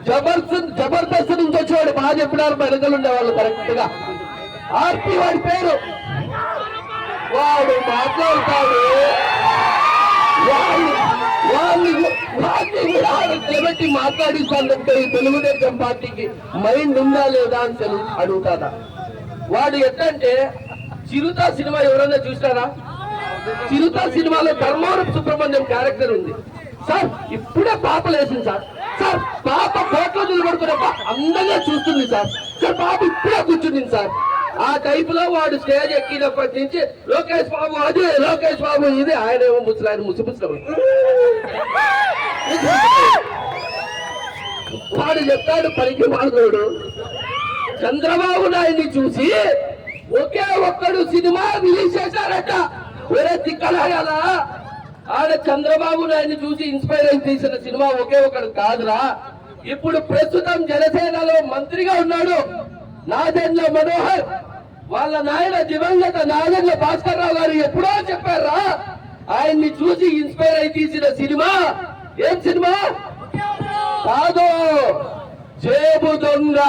జబర్దస్త్ నుంచి వచ్చేవాడు బాగా చెప్పినారు, వెనకలు ఉండేవాళ్ళు కరెక్ట్ గా. ఆర్పి వాడి పేరు, వాడు మాట్లాడతాడు, వాళ్ళని కూడా నిలబెట్టి మాట్లాడిస్తానంటే ఈ తెలుగుదేశం పార్టీకి మైండ్ ఉందా లేదా అని అడుగుతాడా. వాడు ఎట్లంటే చిరుత సినిమా ఎవరైనా చూస్తారా? చిరుత సినిమాలో ధర్మవరం సుబ్రహ్మణ్యం క్యారెక్టర్ ఉంది సార్. ఇప్పుడే పాపలు వేసింది సార్. సార్ పాప కోట్లో నిలబడుకునే అందంగా చూస్తుంది సార్. సార్ పాప ఇప్పుడే కూర్చుంది సార్. ఆ టైప్ లో వాడు స్టేజ్ ఎక్కినప్పటి నుంచి లోకేష్ బాబు అదే, లోకేష్ బాబు ఇది, ఆయన ఏమో ముసలాయన ముసిముసలం. వాడు చెప్తాడు పనికి మానవుడు, చంద్రబాబు నాయుడిని చూసి ఒకే ఒక్కడు సినిమా రిలీజ్ చేశారట. వేరే తిక్కలాగాలా, ఆడ చంద్రబాబు నాయుడిని చూసి ఇన్స్పైర్ అయి తీసిన సినిమా ఒకే ఒకడు కాదురా. ఇప్పుడు ప్రస్తుతం జనసేనలో మంత్రిగా ఉన్నాడు నాదెండ్ల మనోహర్, వాళ్ళ నాయన దివంగత నాదెండ్ల భాస్కర్ రావు గారు ఎప్పుడో చెప్పారా, ఆయన్ని చూసి ఇన్స్పైర్ అయి తీసిన సినిమా ఏం సినిమా కాదు, జేబు దొంగ.